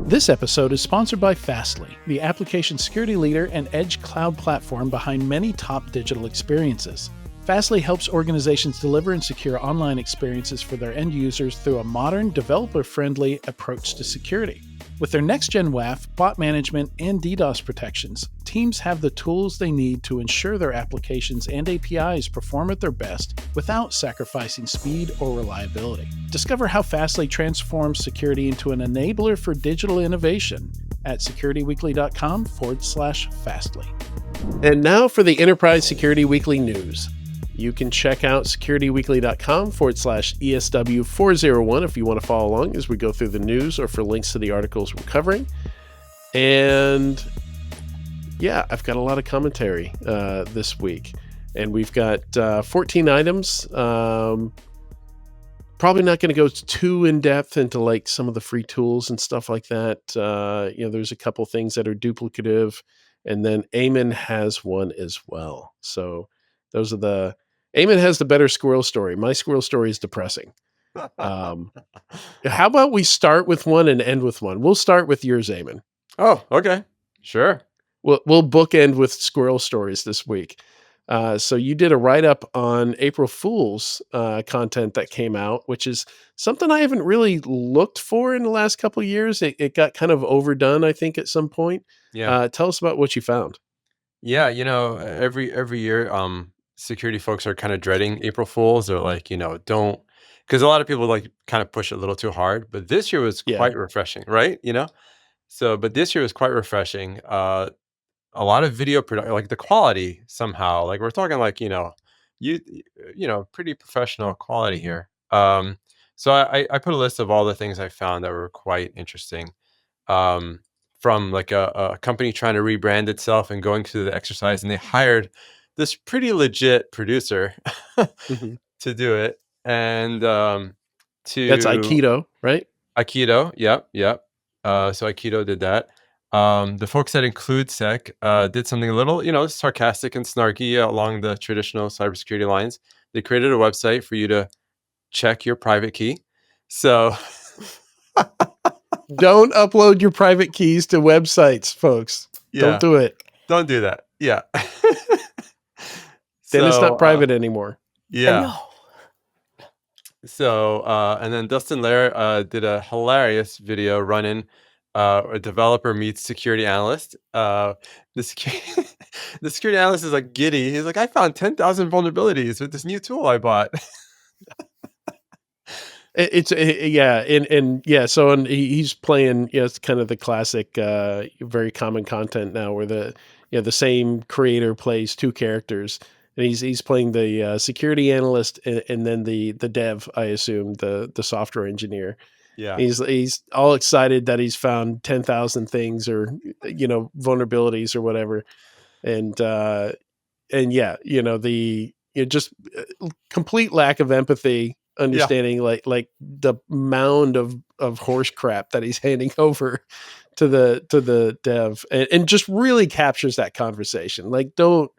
This episode is sponsored by Fastly, the application security leader and edge cloud platform behind many top digital experiences. Fastly helps organizations deliver and secure online experiences for their end users through a modern, developer-friendly approach to security. With their next-gen WAF, bot management, and DDoS protections, teams have the tools they need to ensure their applications and APIs perform at their best without sacrificing speed or reliability. Discover how Fastly transforms security into an enabler for digital innovation at securityweekly.com/Fastly. And now for the Enterprise Security Weekly News. You can check out securityweekly.com/ESW 401 if you want to follow along as we go through the news or for links to the articles we're covering. And yeah, I've got a lot of commentary this week. And we've got 14 items. Probably not going to go too in depth into like some of the free tools and stuff like that. There's a couple things that are duplicative. And then Eamon has one as well. So those are Eamon has the better squirrel story. My squirrel story is depressing. How about we start with one and end with one? We'll start with yours, Eamon. Oh, okay. Sure. We'll bookend with squirrel stories this week. So you did a write-up on April Fool's content that came out, which is something I haven't really looked for in the last couple of years. It got kind of overdone, I think, at some point. Yeah. Tell us about what you found. Yeah, every year, security folks are kind of dreading April Fools. They're like, don't, because a lot of people like kind of push it a little too hard. But this year was quite refreshing, right? But this year was quite refreshing. A lot of video production, like the quality somehow, like we're talking like pretty professional quality here. So I put a list of all the things I found that were quite interesting. From like a company trying to rebrand itself and going through the exercise, and they hired this pretty legit producer to do it. And that's Aikido, right? Aikido, yep. So Aikido did that. The folks at IncludeSec did something a little, sarcastic and snarky along the traditional cybersecurity lines. They created a website for you to check your private key. So don't upload your private keys to websites, folks. Yeah. Don't do it. Don't do that. Yeah. Then it's not private anymore. Yeah. So, and then Dustin Lair did a hilarious video running a developer meets security analyst. The security analyst is like giddy. He's like, I found 10,000 vulnerabilities with this new tool I bought. So he's playing, it's kind of the classic, very common content now where the same creator plays two characters, and he's playing the security analyst and then the dev, I assume the software engineer. Yeah, he's all excited that he's found 10,000 things or vulnerabilities or whatever, and just complete lack of empathy. Understanding like the mound of horse crap that he's handing over to the dev, and just really captures that conversation. Like don't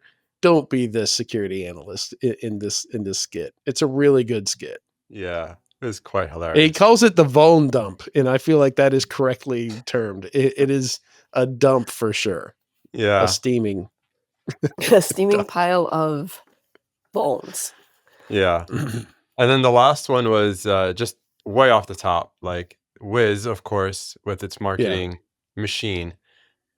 be this security analyst in this skit. It's a really good skit. Yeah, it was quite hilarious. He calls it the vuln dump, and I feel like that is correctly termed. It is a dump for sure. Yeah, a steaming pile of bones. Yeah. And then the last one was just way off the top. Like Wiz, of course, with its marketing machine,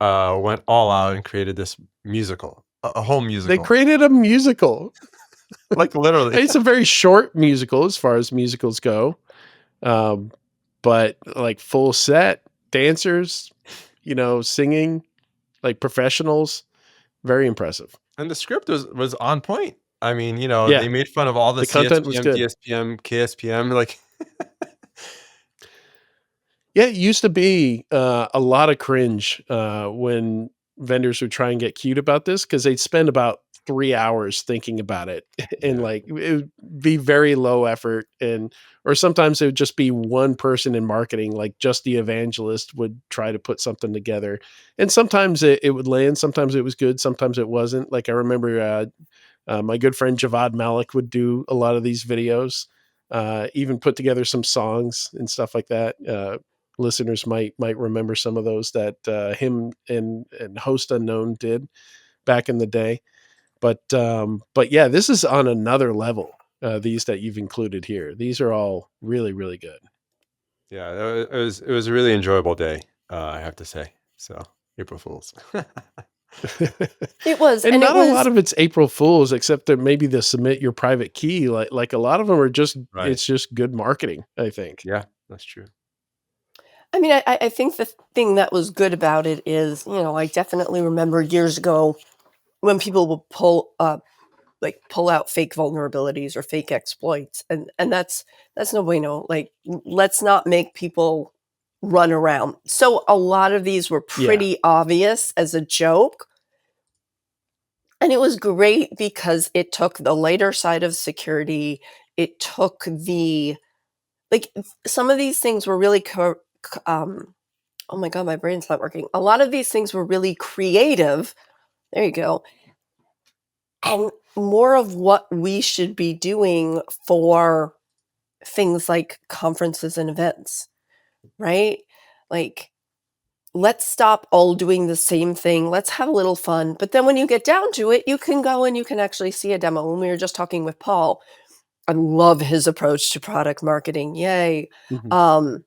went all out and created this musical, a whole musical. They created a musical. Like literally. It's a very short musical as far as musicals go. But like full set, dancers, singing, like professionals. Very impressive. And the script was on point. I mean, they made fun of all the content was good. DSPM, KSPM, like. Yeah, it used to be a lot of cringe when vendors would try and get cute about this, because they'd spend about 3 hours thinking about it, and like it would be very low effort, or sometimes it would just be one person in marketing, like just the evangelist would try to put something together, and sometimes it would land, sometimes it was good, sometimes it wasn't. Like I remember my good friend Javad Malik would do a lot of these videos, even put together some songs and stuff like that. listeners might remember some of those that him and Host Unknown did back in the day. But yeah, this is on another level. These that you've included here, these are all really, really good. Yeah, it was a really enjoyable day, I have to say. So April Fools. It was, and and not it a was lot of it's April Fools, except that maybe the submit your private key. Like a lot of them are just Right. it's just good marketing, I think. Yeah, that's true. I mean, I think the thing that was good about it is, I definitely remember years ago when people would pull out fake vulnerabilities or fake exploits, and that's no bueno. Like, let's not make people run around. So a lot of these were pretty obvious as a joke. And it was great because it took the lighter side of security. It took some of these things were really oh my God, my brain's not working. A lot of these things were really creative. There you go. And more of what we should be doing for things like conferences and events, right? Like, let's stop all doing the same thing. Let's have a little fun. But then when you get down to it, you can go and you can actually see a demo. When we were just talking with Paul, I love his approach to product marketing. Yay. Mm-hmm.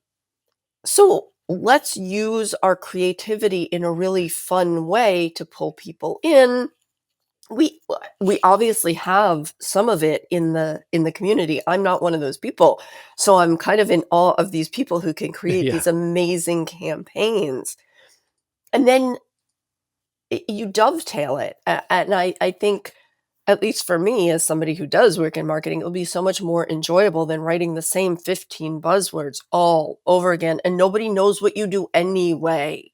So let's use our creativity in a really fun way to pull people in. We obviously have some of it in the community. I'm not one of those people. So I'm kind of in awe of these people who can create these amazing campaigns. And then you dovetail it. And I think, at least for me, as somebody who does work in marketing, it'll be so much more enjoyable than writing the same 15 buzzwords all over again. And nobody knows what you do anyway.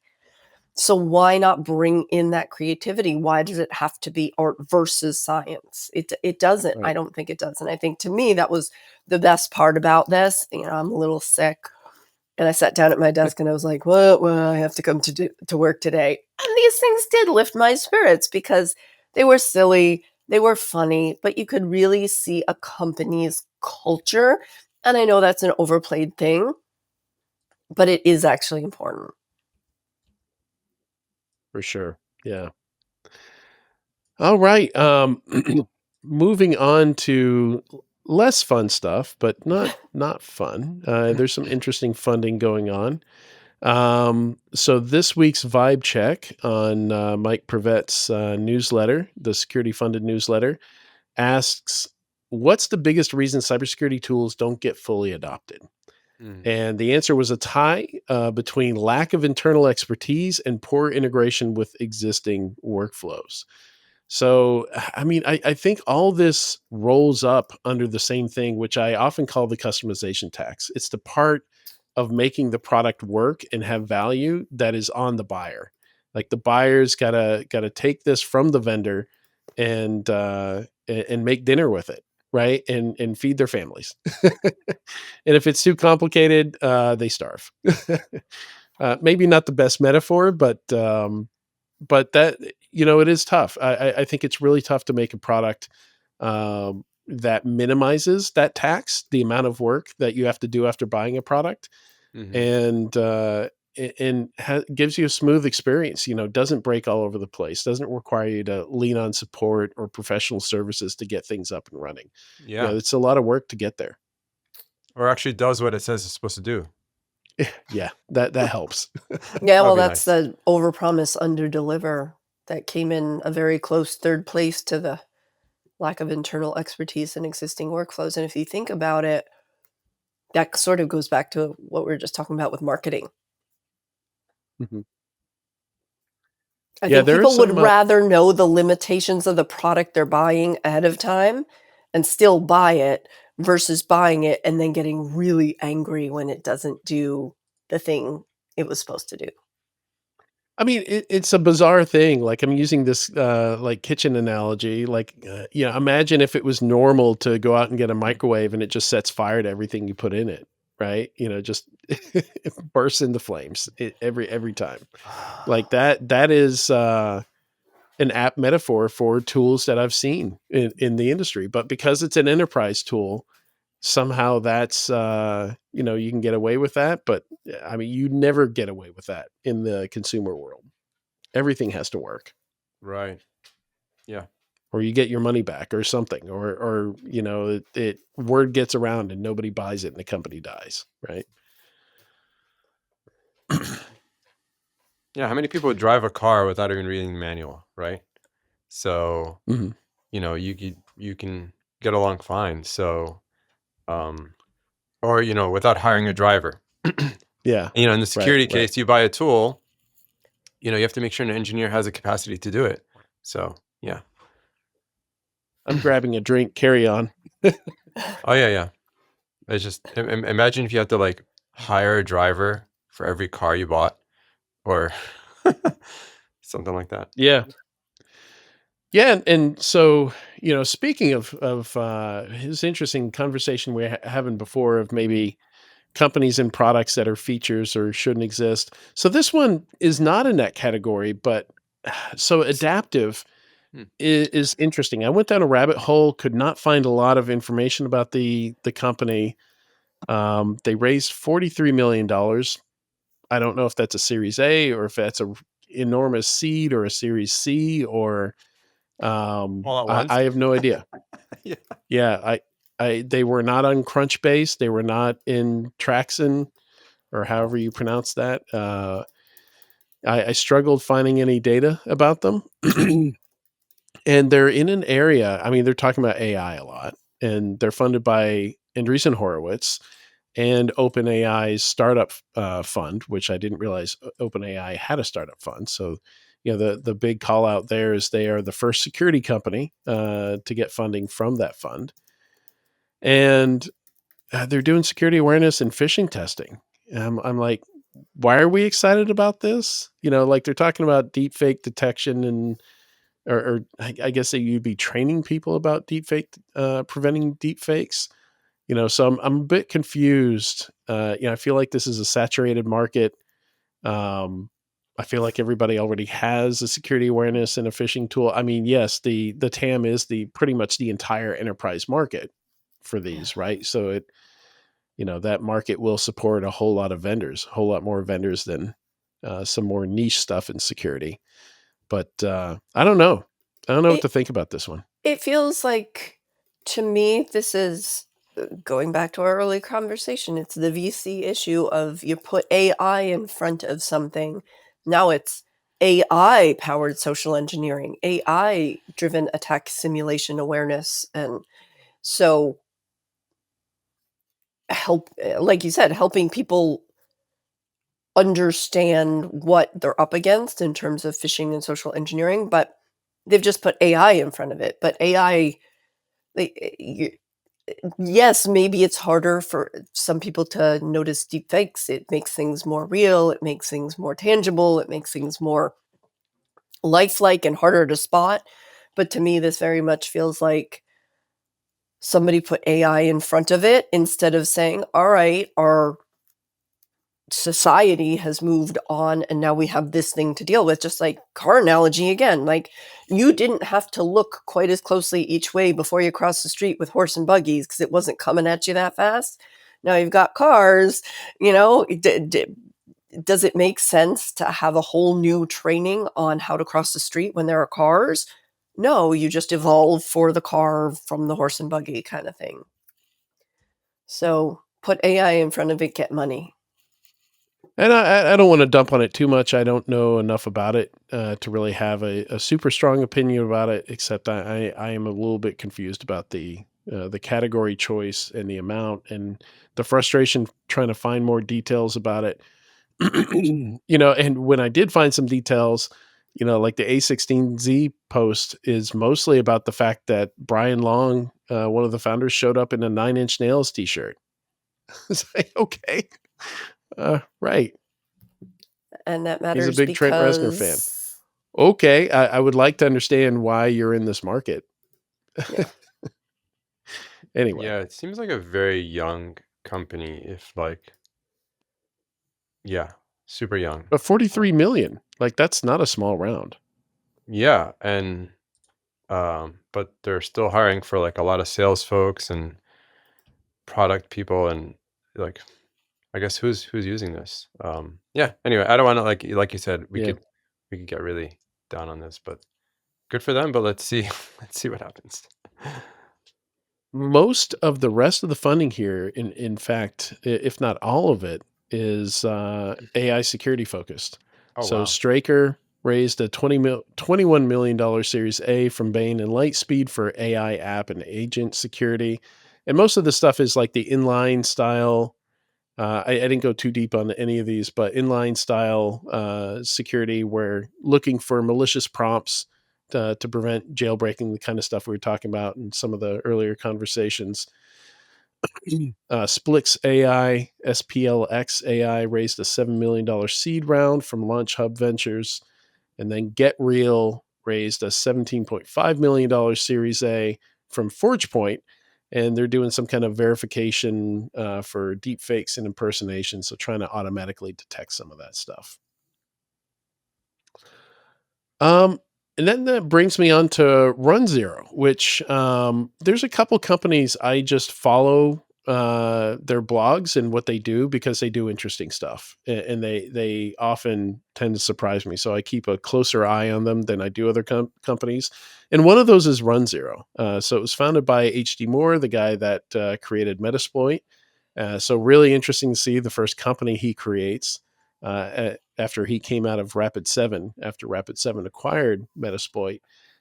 So why not bring in that creativity? Why does it have to be art versus science? It doesn't. Right. I don't think it does. And I think, to me, that was the best part about this. I'm a little sick. And I sat down at my desk and I was like, well, I have to come to work today. And these things did lift my spirits because they were silly, they were funny, but you could really see a company's culture. And I know that's an overplayed thing, but it is actually important. For sure. Yeah. All right. Moving on to less fun stuff, but not fun. There's some interesting funding going on. So this week's vibe check on Mike Prevett's newsletter, the security funded newsletter, asks, what's the biggest reason cybersecurity tools don't get fully adopted? And the answer was a tie between lack of internal expertise and poor integration with existing workflows. So, I mean, I think all this rolls up under the same thing, which I often call the customization tax. It's the part of making the product work and have value that is on the buyer. Like, the buyer's gotta take this from the vendor and make dinner with it, right? And feed their families. And if it's too complicated, they starve. Maybe not the best metaphor, but that, it is tough. I think it's really tough to make a product that minimizes that tax, the amount of work that you have to do after buying a product, and gives you a smooth experience. Doesn't break all over the place, doesn't require you to lean on support or professional services to get things up and running. Yeah, it's a lot of work to get there. Or actually does what it says it's supposed to do. Yeah, that helps. Yeah, well, that's the overpromise, underdeliver that came in a very close third place to the lack of internal expertise in existing workflows. And if you think about it, that sort of goes back to what we were just talking about with marketing. Mm-hmm. I think people would rather know the limitations of the product they're buying ahead of time and still buy it versus buying it and then getting really angry when it doesn't do the thing it was supposed to do. I mean, it's a bizarre thing. Like, I'm using this like kitchen analogy. Like, imagine if it was normal to go out and get a microwave and it just sets fire to everything you put in it, right? Just bursts into flames every time. Like that is an apt metaphor for tools that I've seen in the industry. But because it's an enterprise tool, somehow that's, you can get away with that. But I mean, you never get away with that in the consumer world. Everything has to work. Right. Yeah. Or you get your money back or something, or it word gets around and nobody buys it and the company dies, right? Yeah. How many people drive a car without even reading the manual, right? So, Mm-hmm. you can get along fine. So, or, without hiring a driver. Yeah. In the security Right. case, you buy a tool, you have to make sure an engineer has the capacity to do it. So, yeah. I'm grabbing a drink. Carry on. Oh, yeah, yeah. It's just imagine if you had to like hire a driver for every car you bought, or something like that. Yeah. Yeah, and so speaking of his interesting conversation we having before of maybe companies and products that are features or shouldn't exist. So this one is not in that category, but so adaptive Hmm. is interesting. I went down a rabbit hole, could not find a lot of information about the company. They raised $43 million. I don't know if that's a Series A or if that's a enormous seed or a Series C or All at I once. have no idea. Yeah. Yeah, they were not on Crunchbase. They were not in Traxon or however you pronounce that. I struggled finding any data about them. And they're in an area, I mean, they're talking about AI a lot, and they're funded by Andreessen Horowitz and OpenAI's startup fund, which I didn't realize OpenAI had a startup fund. So, the big call out there is they are the first security company to get funding from that fund. And they're doing security awareness and phishing testing. I'm like, why are we excited about this? Like they're talking about deep fake detection and, or I guess that you'd be training people about deep fake, preventing deep fakes. So I'm a bit confused. I feel like this is a saturated market. I feel like everybody already has a security awareness and a phishing tool. I mean, yes, the TAM is the pretty much the entire enterprise market for these, right? So that market will support a whole lot of vendors, a whole lot more vendors than some more niche stuff in security. But I don't know. I don't know what to think about this one. It feels like, to me, this is going back to our early conversation. It's the VC issue of you put AI in front of something. Now it's AI powered social engineering, AI driven attack simulation awareness. And so like you said, helping people understand what they're up against in terms of phishing and social engineering, but they've just put AI in front of it. But AI, yes, maybe it's harder for some people to notice deep fakes. It makes things more real. It makes things more tangible. It makes things more lifelike and harder to spot. But to me, this very much feels like somebody put AI in front of it instead of saying, all right, our society has moved on and now we have this thing to deal with. Just like car analogy again, like you didn't have to look quite as closely each way before you crossed the street with horse and buggies because it wasn't coming at you that fast. Now you've got cars. Does it make sense to have a whole new training on how to cross the street when there are cars? No, you just evolve for the car from the horse and buggy kind of thing. So put AI in front of it, get money. And I don't want to dump on it too much. I don't know enough about it to really have a super strong opinion about it, except I am a little bit confused about the category choice and the amount and the frustration trying to find more details about it. And when I did find some details, like the A16Z post is mostly about the fact that Brian Long, one of the founders, showed up in a 9 Inch Nails t-shirt. It's like, okay. Right. And that He's a matters big Trent Reznor fan. because Okay, I would like to understand why you're in this market. Yeah. Anyway, Yeah, it seems like a very young company, if super young. but 43 million, like that's not a small round. Yeah, and but they're still hiring for like a lot of sales folks, and product people and like, I guess who's using this? Yeah. Anyway, I don't want to like you said, we Yeah. could get really down on this, but good for them. But let's see, let's see what happens. Most of the rest of the funding here, in fact, if not all of it, is AI security focused. Oh So wow. Straker raised a $21 million Series A from Bain and Lightspeed for AI app and agent security. And most of the stuff is like the inline style. I didn't go too deep on any of these, but inline style security, where looking for malicious prompts to prevent jailbreaking, the kind of stuff we were talking about in some of the earlier conversations. Splix AI, SPLX AI raised a $7 million seed round from Launch Hub Ventures. And then Get Real raised a $17.5 million Series A from ForgePoint. And they're doing some kind of verification for deep fakes and impersonation. So trying to automatically detect some of that stuff. And then that brings me on to runZero, which there's a couple companies I just follow their blogs and what they do because they do interesting stuff, and they often tend to surprise me. So I keep a closer eye on them than I do other companies. And one of those is runZero. So it was founded by H.D. Moore, the guy that created Metasploit. So really interesting to see the first company he creates after he came out of Rapid7, after Rapid7 acquired Metasploit.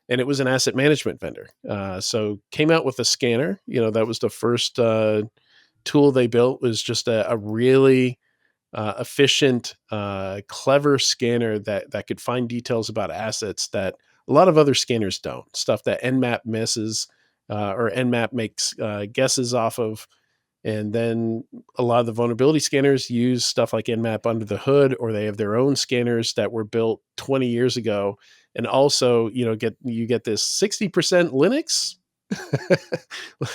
And it was an asset management vendor. So came out with a scanner. That was the first tool they built, was just a really efficient, clever scanner that could find details about assets that a lot of other scanners don't. Stuff that Nmap misses or Nmap makes guesses off of. And then a lot of the vulnerability scanners use stuff like Nmap under the hood, or they have their own scanners that were built 20 years ago. And also, you get this 60% Linux,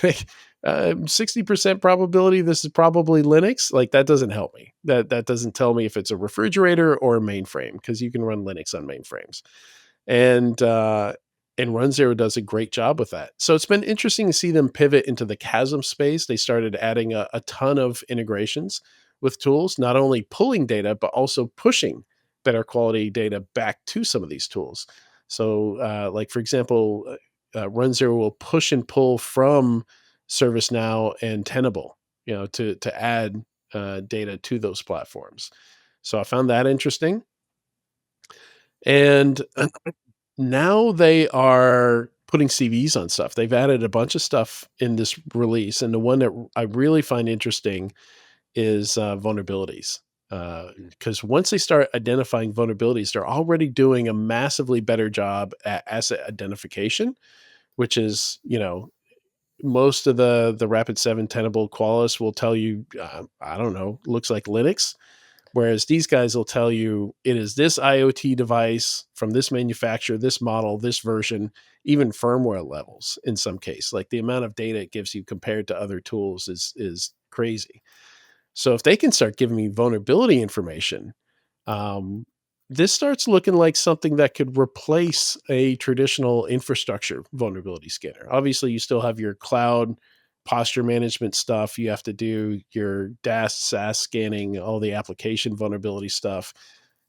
like 60% probability this is probably Linux. Like, that doesn't help me. That doesn't tell me if it's a refrigerator or a mainframe, because you can run Linux on mainframes. And runZero does a great job with that. So it's been interesting to see them pivot into the Chasm space. They started adding a ton of integrations with tools, not only pulling data, but also pushing better quality data back to some of these tools. So like, for example, runZero will push and pull from ServiceNow and Tenable, to add data to those platforms. So I found that interesting. And now they are putting CVs on stuff. They've added a bunch of stuff in this release. And the one that I really find interesting is vulnerabilities. Because once they start identifying vulnerabilities, they're already doing a massively better job at asset identification, which is, most of the Rapid7 Tenable Qualys will tell you, I don't know, looks like Linux. Whereas these guys will tell you it is this IoT device from this manufacturer, this model, this version, even firmware levels in some case. Like, the amount of data it gives you compared to other tools is crazy. So if they can start giving me vulnerability information, this starts looking like something that could replace a traditional infrastructure vulnerability scanner. Obviously, you still have your cloud posture management stuff. You have to do your DAS, SAS scanning, all the application vulnerability stuff.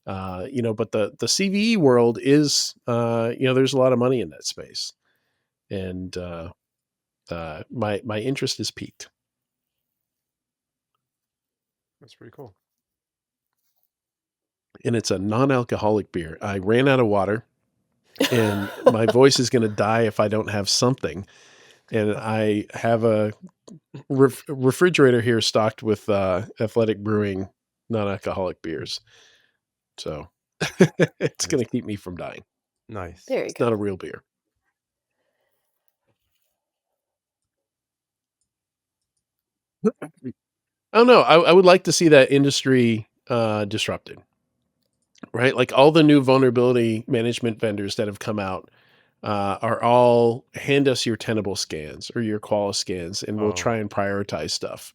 But the CVE world is, there's a lot of money in that space, and my interest is piqued. That's pretty cool. And it's a non-alcoholic beer. I ran out of water, and my voice is going to die if I don't have something. And I have a refrigerator here stocked with Athletic Brewing non-alcoholic beers. So it's going to keep me from dying. Nice. There you It's go. not a real beer. Oh no, I would like to see that industry disrupted, right? Like, all the new vulnerability management vendors that have come out are all, hand us your Tenable scans or your Qualys scans, and we'll try and prioritize stuff,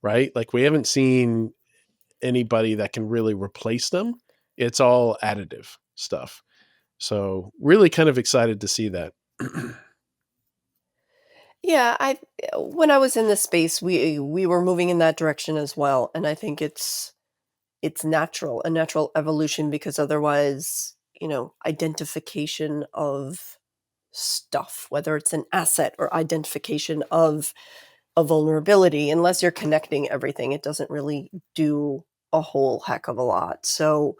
right? Like, we haven't seen anybody that can really replace them. It's all additive stuff. So really kind of excited to see that. Yeah, when I was in this space, we were moving in that direction as well, and I think it's a natural evolution, because otherwise, identification of stuff, whether it's an asset or identification of a vulnerability, unless you're connecting everything, it doesn't really do a whole heck of a lot. So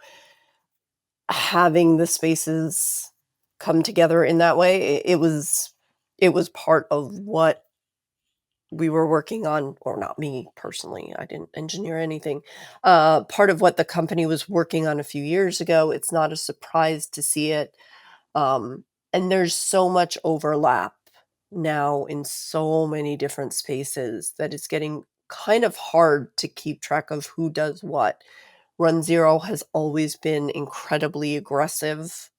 having the spaces come together in that way, it was part of what we were working on, or not me personally, I didn't engineer anything. Part of what the company was working on a few years ago. It's not a surprise to see it. Um, and there's so much overlap now in so many different spaces that it's getting kind of hard to keep track of who does what. runZero has always been incredibly aggressive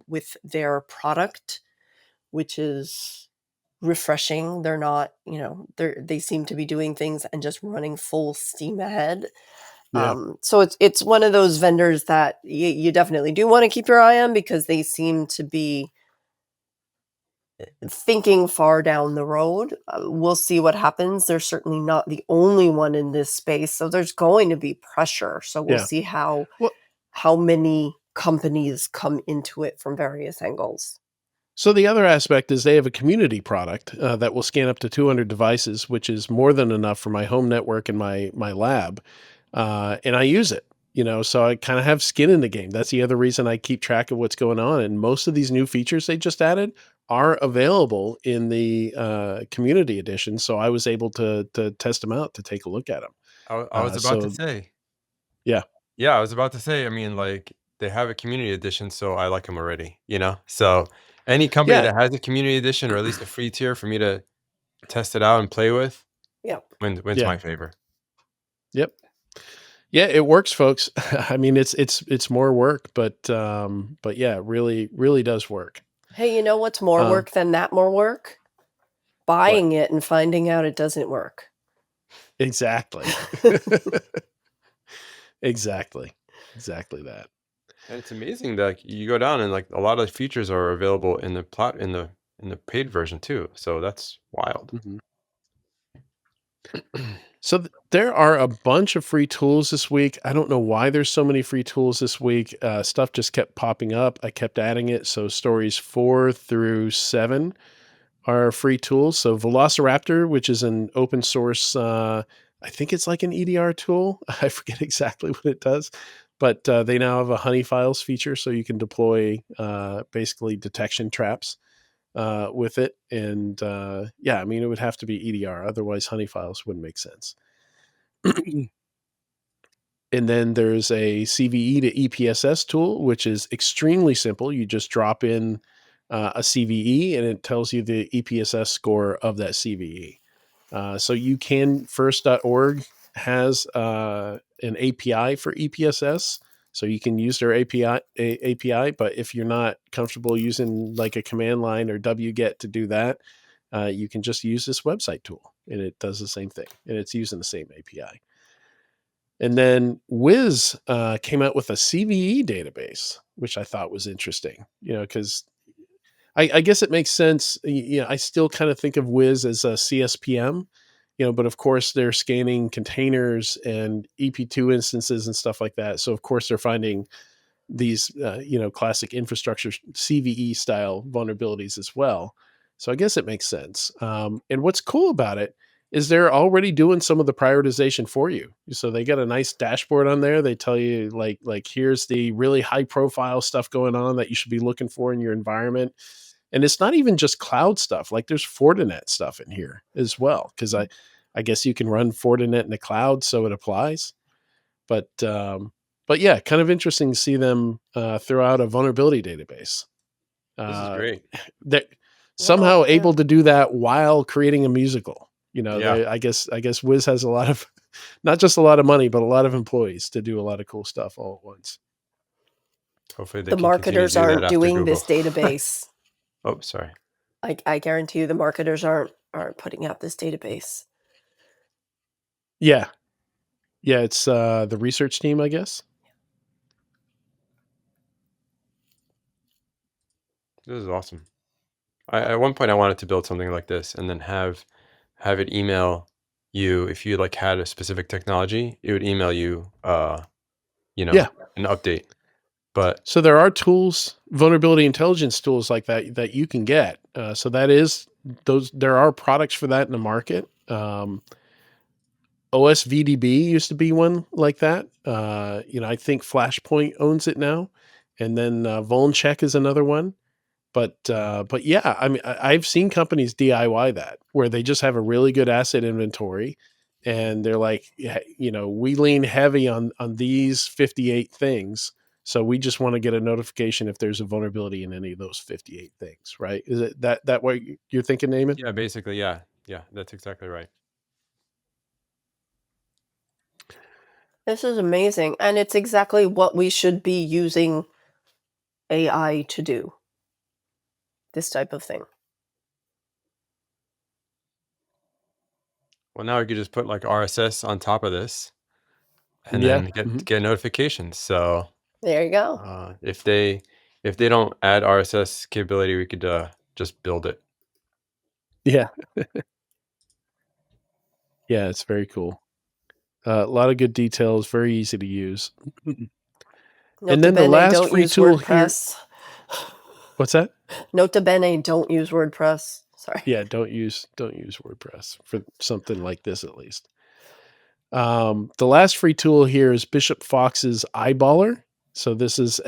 with their product, which is refreshing. They're not, they seem to be doing things and just running full steam ahead. Yeah. So it's one of those vendors that you definitely do want to keep your eye on, because they seem to be thinking far down the road. We'll see what happens. They're certainly not the only one in this space, so there's going to be pressure. So we'll Yeah. see how Well, many companies come into it from various angles. so the other aspect is they have a community product that will scan up to 200 devices, which is more than enough for my home network and my lab, and I use it. So I kind of have skin in the game. That's the other reason I keep track of what's going on. And most of these new features they just added are available in the community edition. So I was able to test them out, to take a look at them. I was about to So say. yeah, Yeah, I was about to say, I mean, like, they have a community edition, so I like them already, you know? So, any company yeah, that has a community edition, or at least a free tier for me to test it out and play with, Yep. wins yeah, my favor. yep. Yeah, it works, folks. I mean, it's more work, but yeah, it really does work. Hey, you know what's more Um, work than that more work? what Buying it and finding out it doesn't work. exactly? Exactly, exactly that. And it's amazing that you go down and, like, a lot of the features are available in the in the paid version too, so that's wild. Mhm. So there are a bunch of free tools this week. I don't know why there's so many free tools this week. Stuff just kept popping up. I kept adding it. So stories 4 through 7 are free tools. So Velociraptor, which is an open source, I think it's like an EDR tool. I forget exactly what it does, but they now have a honey files feature, so you can deploy basically detection traps with it. And yeah, I mean, it would have to be EDR, otherwise honey files wouldn't make sense. And then there's a CVE to EPSS tool, which is extremely simple. You just drop in a CVE and it tells you the EPSS score of that CVE. So you can, first.org has an API for EPSS. So you can use their API, but if you're not comfortable using like a command line or wget to do that, you can just use this website tool and it does the same thing. And it's using the same API. And then Wiz came out with a CVE database, which I thought was interesting, because I guess it makes sense. I still kind of think of Wiz as a CSPM, but of course they're scanning containers and EP2 instances and stuff like that. So of course they're finding these, classic infrastructure CVE style vulnerabilities as well. So I guess it makes sense. And what's cool about it is they're already doing some of the prioritization for you. So they got a nice dashboard on there. They tell you like here's the really high profile stuff going on that you should be looking for in your environment. And it's not even just cloud stuff. Like there's Fortinet stuff in here as well, because I guess you can run Fortinet in the cloud, so it applies. But yeah, kind of interesting to see them throw out a vulnerability database. This is Uh, great. that Well, somehow yeah. able to do that while creating a musical. Yeah. I guess Wiz has a lot of, not just a lot of money, but a lot of employees to do a lot of cool stuff all at once. Hopefully they The can continue to marketers do that aren't after doing Google. this database. Oh, sorry. I guarantee you the marketers aren't putting out this database. Yeah, yeah, it's the research team, I guess. This is awesome. At one point I wanted to build something like this and then have it email you if you like had a specific technology. It would email you, Yeah. an update. But So there are tools, vulnerability intelligence tools like that you can get. So that is those. There are products for that in the market. OSVDB used to be one like that. I think Flashpoint owns it now, and then VulnCheck is another one. But yeah, I mean, I've seen companies DIY that where they just have a really good asset inventory, and they're like, yeah, we lean heavy on these 58 things, so we just want to get a notification if there's a vulnerability in any of those 58 things, right? Is it that what you're thinking, Naaman? yeah, basically, yeah. Yeah, that's exactly right. This is amazing, and it's exactly what we should be using AI to do, this type of thing. Well, now we could just put like RSS on top of this and Yeah. then get notifications. So There you go. if they don't add RSS capability, we could just build it. Yeah. Yeah, it's very cool. A lot of good details, very easy to use. And Nota then the bene, last don't free use tool here. WordPress. What's that? Nota bene, don't use WordPress. Sorry. Yeah, don't use WordPress for something like this, at least. The last free tool here is Bishop Fox's Eyeballer. So this is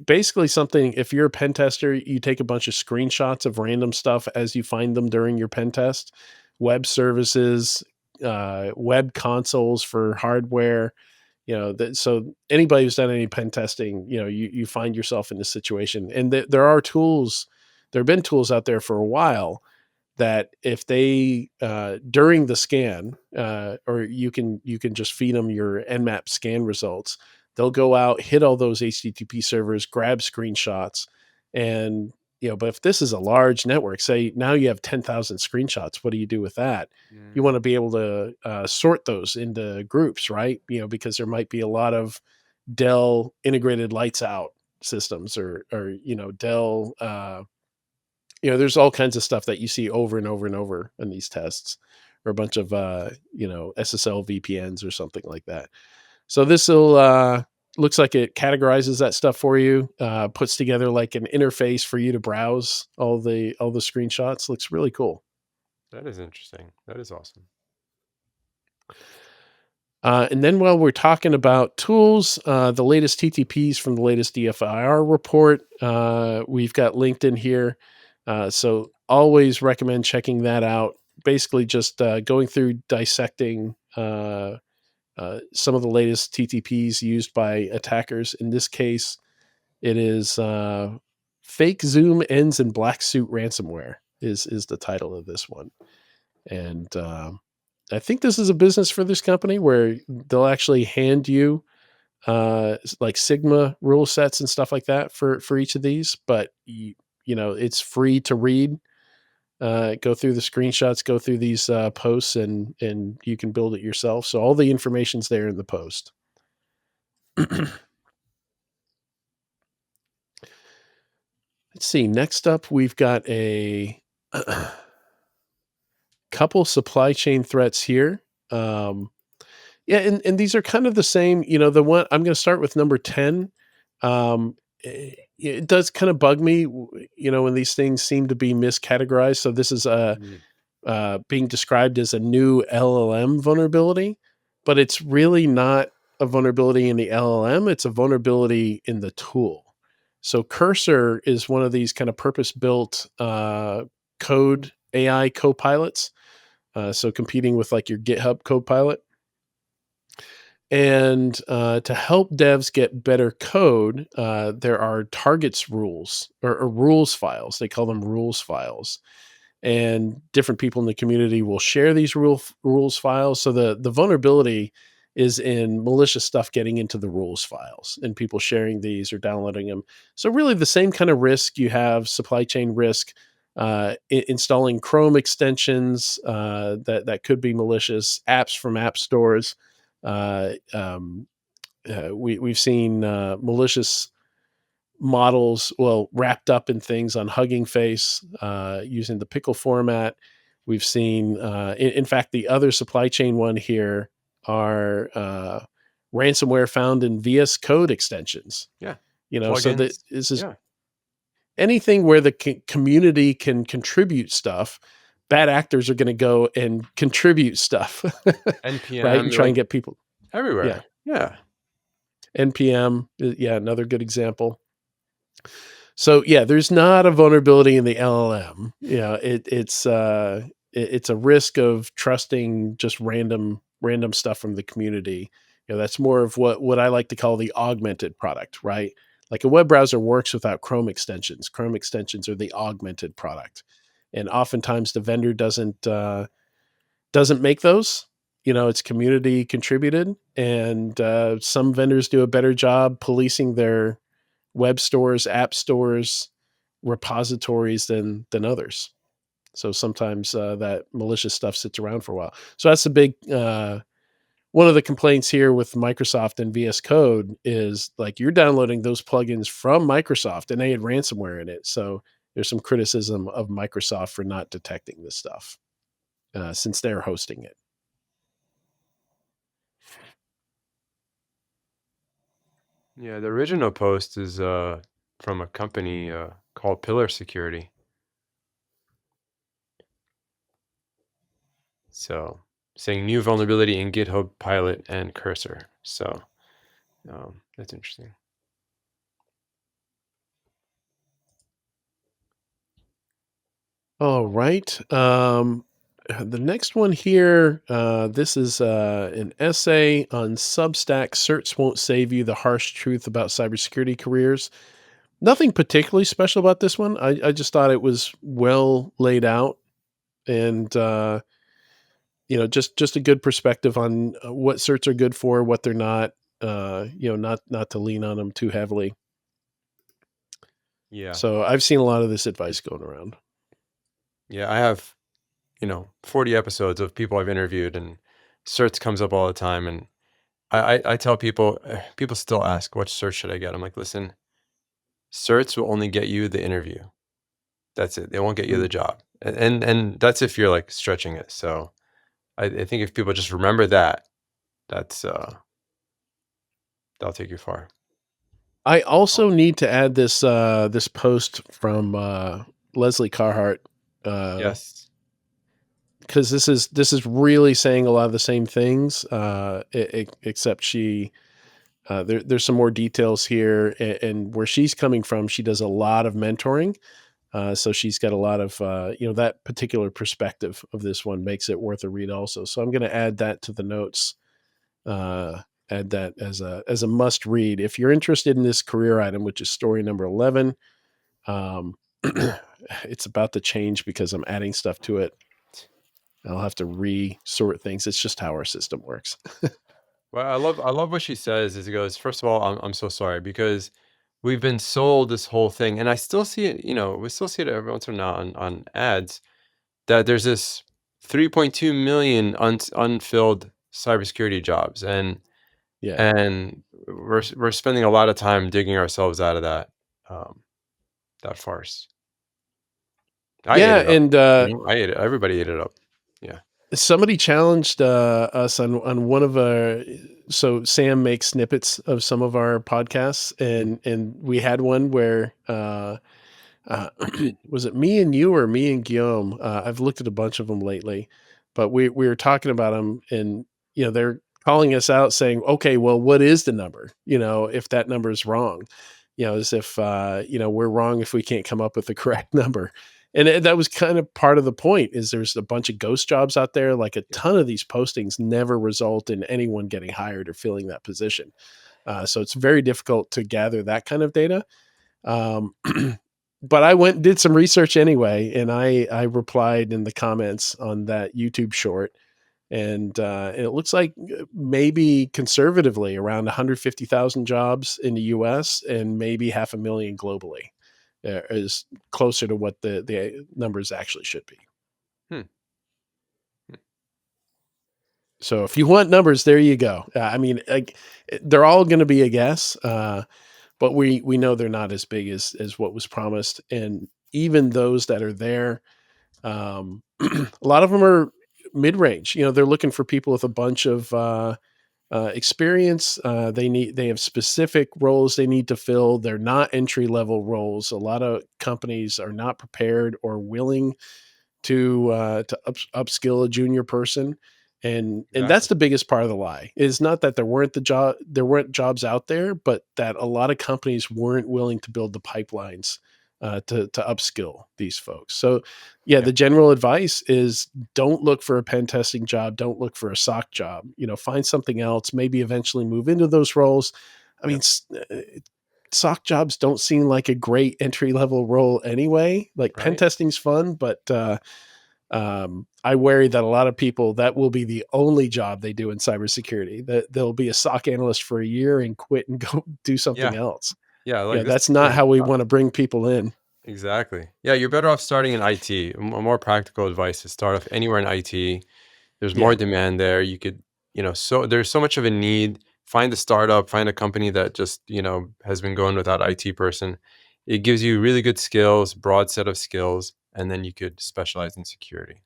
basically something, if you're a pen tester, you take a bunch of screenshots of random stuff as you find them during your pen test, web services, web consoles for hardware, so anybody who's done any pen testing, you find yourself in this situation. And there are tools, there have been tools out there for a while that if they during the scan, or you can just feed them your Nmap scan results, they'll go out, hit all those HTTP servers, grab screenshots, and but if this is a large network, say now you have 10,000 screenshots, what do you do with that? You want to be able to sort those into groups, right? Because there might be a lot of Dell integrated lights out systems, or Dell, there's all kinds of stuff that you see over and over and over in these tests, or a bunch of SSL VPNs or something like that. So this will looks like it categorizes that stuff for you, puts together like an interface for you to browse all the screenshots. Looks really cool. That is interesting. That is awesome. And then while we're talking about tools, the latest TTPs from the latest DFIR report, we've got linked in here. So always recommend checking that out. Basically just going through dissecting some of the latest TTPs used by attackers. In this case, it is Fake Zoom Ends in Black Suit Ransomware is the title of this one. And I think this is a business for this company where they'll actually hand you like Sigma rule sets and stuff like that for each of these, but it's free to read. Go through the screenshots, go through these posts, and you can build it yourself. So all the information's there in the post. Let's see. Next up, we've got a couple supply chain threats here. Yeah, and these are kind of the same. The one I'm going to start with number 10. It does kind of bug me, when these things seem to be miscategorized. So this is being described as a new LLM vulnerability, but it's really not a vulnerability in the LLM. It's a vulnerability in the tool. So Cursor is one of these kind of purpose-built code AI copilots. So competing with like your GitHub Copilot. And to help devs get better code, there are targets rules, or rules files. They call them rules files. And different people in the community will share these rules files. So the vulnerability is in malicious stuff getting into the rules files and people sharing these or downloading them. So really the same kind of risk you have, supply chain risk, installing Chrome extensions that could be malicious, apps from app stores. We've seen malicious models, wrapped up in things on Hugging Face using the pickle format. We've seen, in fact, the other supply chain one here are ransomware found in VS Code extensions. Yeah. So that Plugins. this is Yeah. anything where the community can contribute stuff. Bad actors are going to go and contribute stuff, NPM, right? And try and get people everywhere. Yeah. NPM, another good example. So there's not a vulnerability in the LLM. It's a risk of trusting just random stuff from the community. That's more of what I like to call the augmented product, right? Like a web browser works without Chrome extensions. Chrome extensions are the augmented product, and oftentimes the vendor doesn't make those. It's community contributed, and some vendors do a better job policing their web stores, app stores, repositories than others. So sometimes that malicious stuff sits around for a while. So that's the big one of the complaints here with Microsoft and VS Code is like you're downloading those plugins from Microsoft and they had ransomware in it. So there's some criticism of Microsoft for not detecting this stuff since they're hosting it. Yeah, the original post is from a company called Pillar Security. So saying new vulnerability in GitHub Pilot and Cursor. So that's interesting. All right. The next one here, this is an essay on Substack. Certs won't save you: the harsh truth about cybersecurity careers. Nothing particularly special about this one. I just thought it was well laid out, and just a good perspective on what certs are good for, what they're not. Not to lean on them too heavily. Yeah. So I've seen a lot of this advice going around. Yeah, I have 40 episodes of people I've interviewed, and certs comes up all the time. And I tell people still ask, what cert should I get? I'm like, listen, certs will only get you the interview. That's it. They won't get you the job. And that's if you're like stretching it. So I think if people just remember that, that's that'll take you far. I also need to add this this post from Leslie Carhart. Yes. Because this is really saying a lot of the same things, except she there's some more details here, and where she's coming from, she does a lot of mentoring, so she's got a lot of that particular perspective of this one makes it worth a read also. So I'm going to add that to the notes, add that as a must read if you're interested in this career item, which is story number 11. It's about to change because I'm adding stuff to it. I'll have to re-sort things. It's just how our system works. Well, I love what she says. Is it goes, first of all, I'm so sorry because we've been sold this whole thing, and I still see it. We still see it every once in a while on ads that there's this 3.2 million unfilled cybersecurity jobs, and we're spending a lot of time digging ourselves out of that farce. I ate it up. I ate it. Everybody ate it up. Yeah. Somebody challenged us on one of our. So Sam makes snippets of some of our podcasts, and we had one where was it me and you or me and Guillaume? I've looked at a bunch of them lately, but we were talking about them, and they're calling us out saying, okay, well, what is the number? If that number is wrong, as if we're wrong if we can't come up with the correct number. And that was kind of part of the point is there's a bunch of ghost jobs out there. Like a ton of these postings never result in anyone getting hired or filling that position. So it's very difficult to gather that kind of data. But I went and did some research anyway, and I replied in the comments on that YouTube short. And it looks like maybe conservatively around 150,000 jobs in the US and maybe 500,000 globally. Is closer to what the numbers actually should be. So if you want numbers, there you go. I mean, they're all going to be a guess, but we know they're not as big as what was promised. And even those that are there, a lot of them are mid-range. They're looking for people with a bunch of experience. They have specific roles they need to fill. They're not entry level roles. A lot of companies are not prepared or willing to upskill a junior person, and that's Exactly. the biggest part of the lie. Is not that there weren't jobs out there, but that a lot of companies weren't willing to build the pipelines to upskill these folks. So yeah, Yep. the general advice is don't look for a pen testing job, don't look for a SOC job. Find something else, maybe eventually move into those roles. I mean, Yep. SOC jobs don't seem like a great entry level role anyway. Like pen Right. testing's fun, but I worry that a lot of people, that will be the only job they do in cybersecurity. That they'll be a SOC analyst for a year and quit and go do something Yeah. else. Yeah. Like Yeah, this that's is not great. how we want to bring people in. Exactly. Yeah, you're better off starting in IT. More practical advice is start off anywhere in IT. There's more Yeah. demand there. You could, so there's so much of a need. Find a startup, find a company that just, has been going without IT person. It gives you really good skills, broad set of skills, and then you could specialize in security.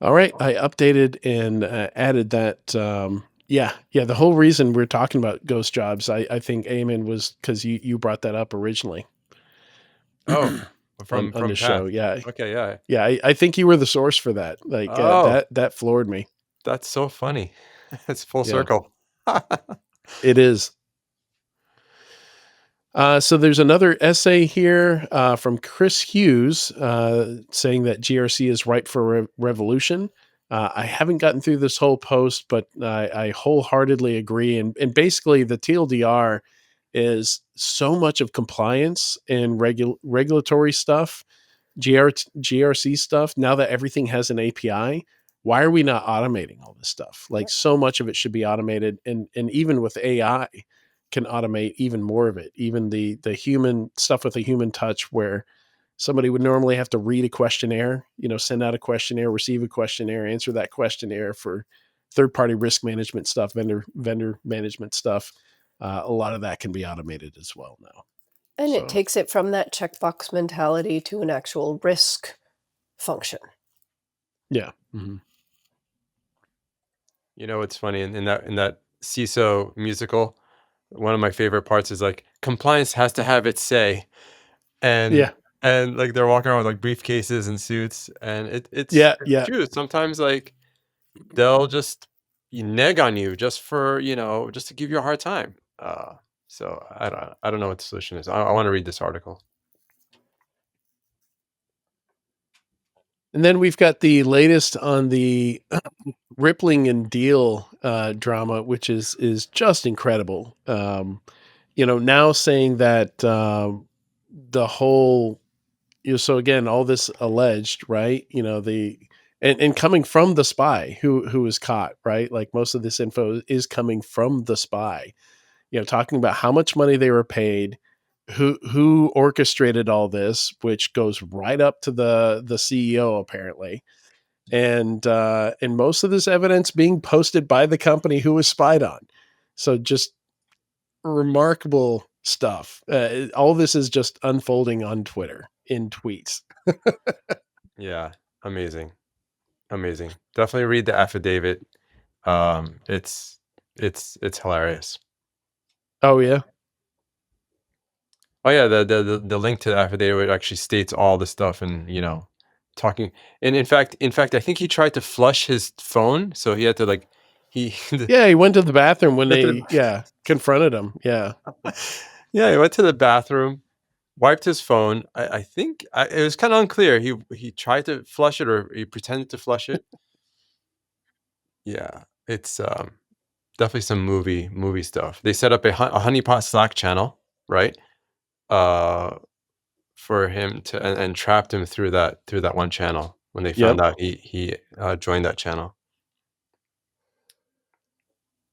All right. I updated and added that. Yeah. The whole reason we're talking about ghost jobs, I think, Eamon, was because you brought that up originally Oh, on from the show. past. Yeah. Okay, yeah. Yeah. I think you were the source for that. Like Oh, that floored me. that's so funny. It's full Yeah, circle. it is. So there's another essay here from Chris Hughes saying that GRC is ripe for revolution. I haven't gotten through this whole post, but I wholeheartedly agree. And basically, the TLDR is so much of compliance and regulatory stuff, GRC stuff. Now that everything has an API, why are we not automating all this stuff? Like so much of it should be automated, and even with AI can automate even more of it. Even the human stuff with a human touch, where somebody would normally have to read a questionnaire, send out a questionnaire, receive a questionnaire, answer that questionnaire for third party risk management stuff, vendor management stuff. A lot of that can be automated as well now. And it So takes it from that checkbox mentality to an actual risk function. yeah. Mm-hmm. It's funny in that CISO musical, one of my favorite parts is like compliance has to have its say, and Yeah. like they're walking around with like briefcases and suits, and it's Yeah. Yeah. true. Sometimes like they'll just neg on you just for just to give you a hard time. So I don't know what the solution is. I want to read this article. And then we've got the latest on the Rippling and Deel drama, which is just incredible. Now saying that the whole, so again, all this alleged, right? And coming from the spy who was caught, right? Like most of this info is coming from the spy. Talking about how much money they were paid, who orchestrated all this, which goes right up to the CEO apparently, and most of this evidence being posted by the company who was spied on. So just remarkable stuff. All this is just unfolding on Twitter in tweets. Yeah, amazing. Definitely read the affidavit. It's hilarious. Oh yeah. Oh yeah, the link to the affidavit actually states all the stuff, and talking. And in fact, I think he tried to flush his phone, so he had to like he Yeah, he went to the bathroom when he had they confronted him. Yeah. yeah, he went to the bathroom, wiped his phone. I think it was kind of unclear. He tried to flush it, or he pretended to flush it. Yeah, it's definitely some movie stuff. They set up a honeypot Slack channel, right? Uh, for him to and trapped him through that one channel when they found Yep. out he joined that channel.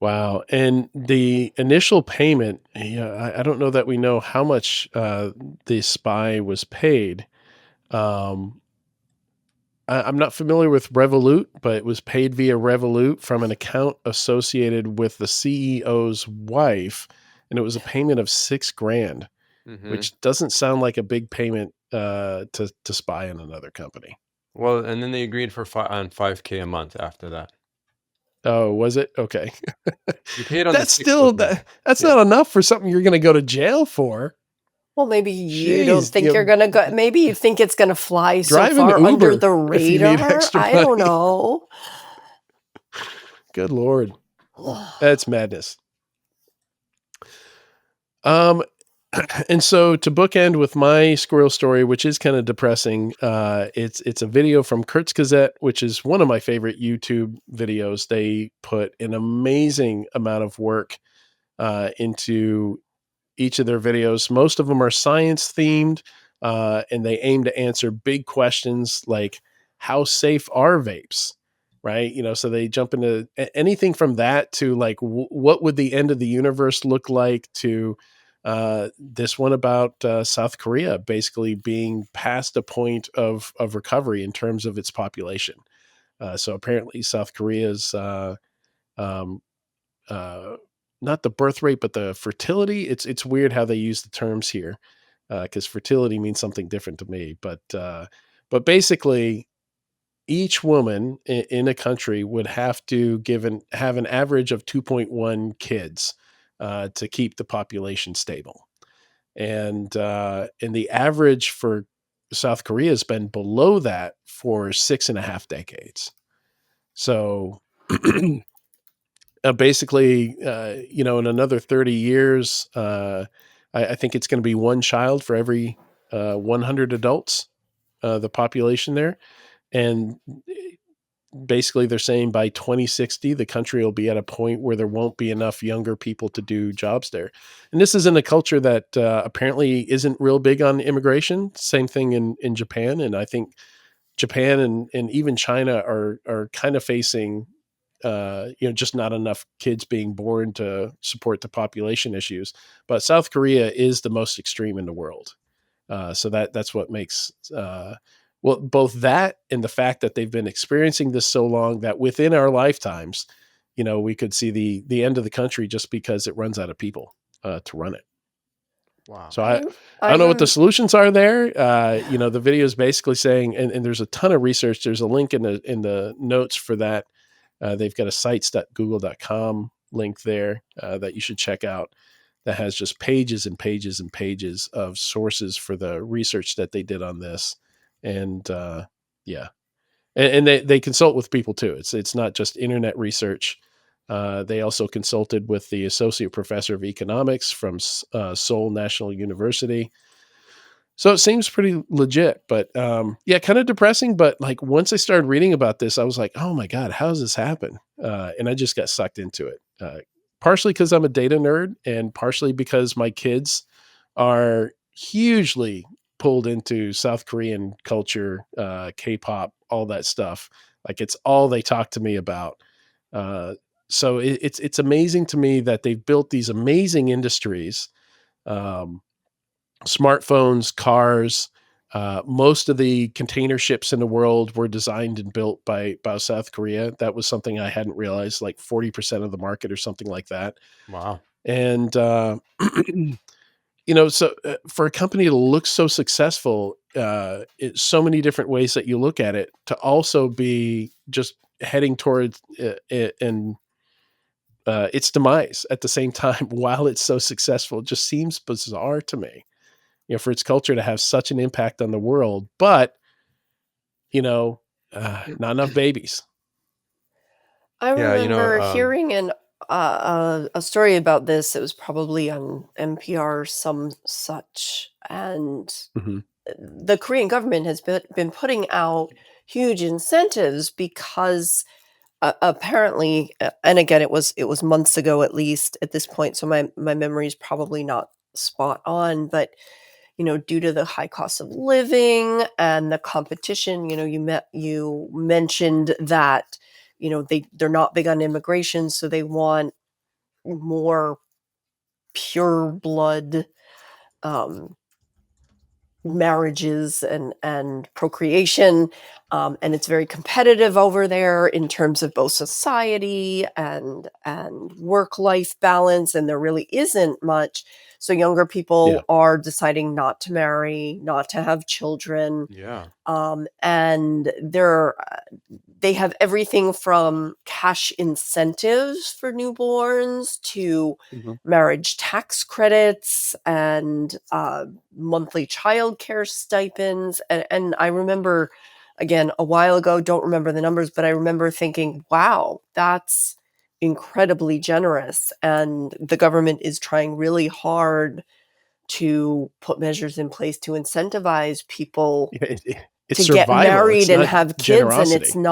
Wow. And the initial payment, I don't know that we know how much the spy was paid. Um, I'm not familiar with Revolut, but it was paid via Revolut from an account associated with the CEO's wife. and it was a payment of $6,000, which doesn't sound like a big payment to spy on another company. Well, and then they agreed on $5K a month after that. Oh, was it? Okay. You paid on the That's 6th still booking. that's not enough for something you're going to go to jail for. Well, maybe you don't Jeez, think you're going to go. Maybe you think it's going to fly so drive an far under Uber the if you need radar. extra I don't money. know. Good Lord. That's madness. And so to bookend with my squirrel story, which is kind of depressing, it's a video from Kurt's Gazette, which is one of my favorite YouTube videos. They put an amazing amount of work into each of their videos. Most of them are science themed, and they aim to answer big questions like how safe are vapes, right? So they jump into anything from that to like what would the end of the universe look like, to this one about South Korea basically being past a point of recovery in terms of its population. So apparently South Korea's um, uh, not the birth rate, but the fertility. It's weird how they use the terms here, because fertility means something different to me. But basically, each woman in a country would have to have an average of 2.1 kids to keep the population stable, and the average for South Korea has been below that for 6.5 decades. So basically, in another 30 years, I think it's going to be one child for every 100 adults, the population there. And basically, they're saying by 2060, the country will be at a point where there won't be enough younger people to do jobs there. And this is in a culture that apparently isn't real big on immigration. Same thing in Japan. And I think Japan and even China are kind of facing just not enough kids being born to support the population issues. But South Korea is the most extreme in the world. So that's what makes both that and the fact that they've been experiencing this so long that within our lifetimes, we could see the end of the country just because it runs out of people to run it. Wow. So I don't know what the solutions are there. The video is basically saying, and there's a ton of research. There's a link in the notes for that. They've got a sites.google.com link there that you should check out, that has just pages and pages and pages of sources for the research that they did on this. And yeah, and they consult with people too. It's not just internet research. They also consulted with the associate professor of economics from Seoul National University. So it seems pretty legit, but yeah, kind of depressing. But like once I started reading about this, I was like, oh my God, how does this happen? And I just got sucked into it. Partially because I'm a data nerd, and partially because my kids are hugely pulled into South Korean culture, K-pop, all that stuff. Like it's all they talk to me about. So it's amazing to me that they've built these amazing industries. Smartphones, cars, most of the container ships in the world were designed and built by South Korea. That was something I hadn't realized, like 40% of the market or something like that. Wow. And, so for a company to look so successful, it's so many different ways that you look at it, to also be just heading towards its demise at the same time while it's so successful, just seems bizarre to me. For its culture to have such an impact on the world, but not enough babies. I remember hearing a story about this. It was probably on NPR or some such, and the Korean government has been putting out huge incentives because apparently, and again, it was months ago at least at this point, so my memory is probably not spot on, but due to the high cost of living and the competition, you mentioned that, they're not big on immigration, so they want more pure blood marriages and procreation, and it's very competitive over there in terms of both society and work-life balance, and there really isn't much. So younger people are deciding not to marry, not to have children. Yeah. And they have everything from cash incentives for newborns to marriage tax credits and monthly childcare stipends. And I remember, again, a while ago, don't remember the numbers, but I remember thinking, wow, that's incredibly generous. And the government is trying really hard to put measures in place to incentivize people it's to get survival. married It's and not have kids. generosity. And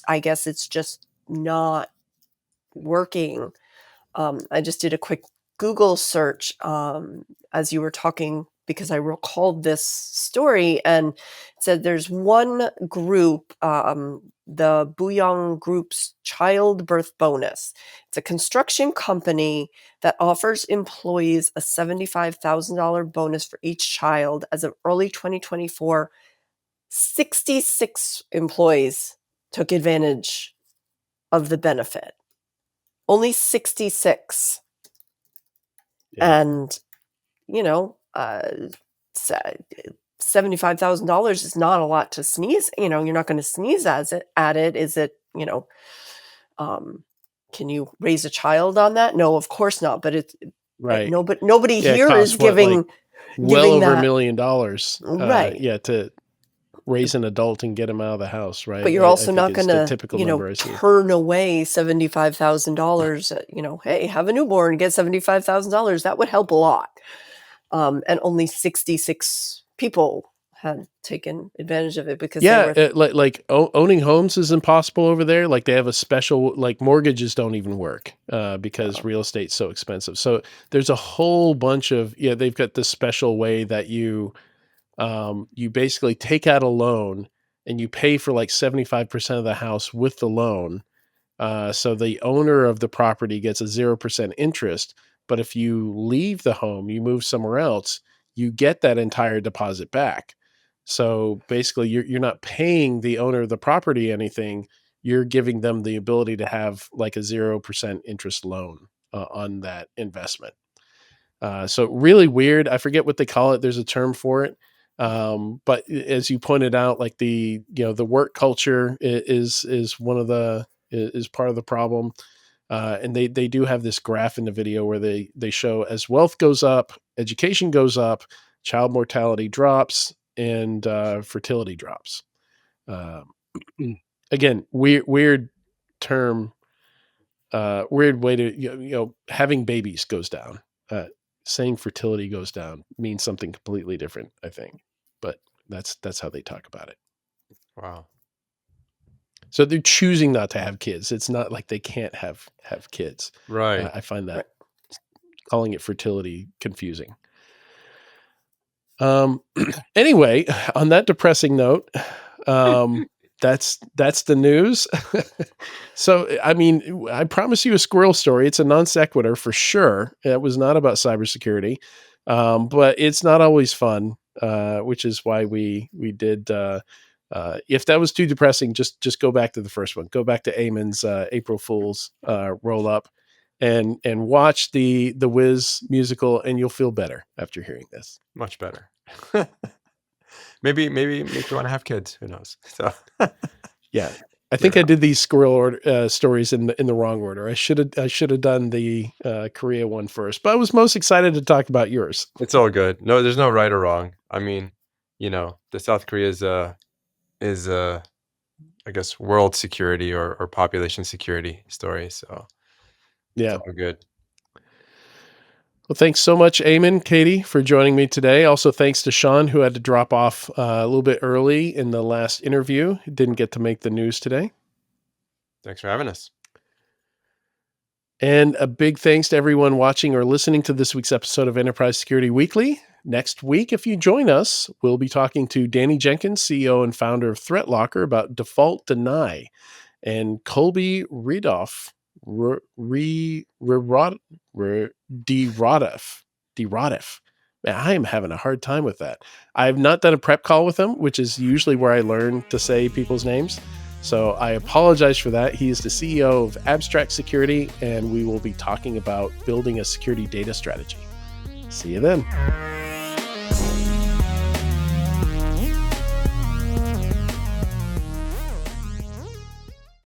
I guess it's just not working. I just did a quick Google search as you were talking because I recalled this story, and it said there's one group, the Buyong Group's childbirth bonus. It's a construction company that offers employees a $75,000 bonus for each child. As of early 2024, 66 employees took advantage of the benefit. Only 66. Yeah. And, $75,000 is not a lot to sneeze. You're not going to sneeze at it. Is it, can you raise a child on that? No, of course not. But it's right. Nobody Yeah, here is giving well giving over that. $1 million. Right. Yeah, to raise an adult and get him out of the house, right? But you're also not going to, number turn away $75,000. Hey, have a newborn, get $75,000. That would help a lot. And only 66 people had taken advantage of it because owning homes is impossible over there. Like they have a special, mortgages don't even work because real estate's so expensive. So there's a whole bunch of, they've got this special way that you basically take out a loan and you pay for 75% of the house with the loan. So the owner of the property gets a 0% interest. But if you leave the home, you move somewhere else, you get that entire deposit back. So basically you're not paying the owner of the property anything. You're giving them the ability to have a 0% interest loan on that investment. So really weird. I forget what they call it. There's a term for it. But as you pointed out, the work culture is part of the problem. And they do have this graph in the video where they show as wealth goes up, education goes up, child mortality drops, and fertility drops. Again, weird term, weird way to, having babies goes down. Saying fertility goes down means something completely different, I think. But that's how they talk about it. Wow. So they're choosing not to have kids. It's not like they can't have kids. Right. I find that calling it fertility confusing. Anyway, on that depressing note, that's the news. So, I mean, I promise you a squirrel story. It's a non sequitur for sure. It was not about cybersecurity, but it's not always fun, which is why we did. If that was too depressing, just go back to the first one. Go back to Eamon's April Fool's roll up, and watch the Wiz musical, and you'll feel better after hearing this. Much better. Maybe make you want to have kids. Who knows? So yeah. I think I did these squirrel stories in the wrong order. I should have done the Korea one first, but I was most excited to talk about yours. It's all good. No, there's no right or wrong. I mean, the South Korea is I guess world security or population security story. So yeah, it's all good. Well, thanks so much, Eamon, Katie, for joining me today. Also, thanks to Sean, who had to drop off a little bit early in the last interview. He didn't get to make the news today. Thanks for having us. And a big thanks to everyone watching or listening to this week's episode of Enterprise Security Weekly. Next week, if you join us, we'll be talking to Danny Jenkins, CEO and founder of ThreatLocker, about default deny, and Colby Ridoff, Derotif, Man, I am having a hard time with that. I've not done a prep call with him, which is usually where I learn to say people's names. So I apologize for that. He is the CEO of Abstract Security, and we will be talking about building a security data strategy. See you then.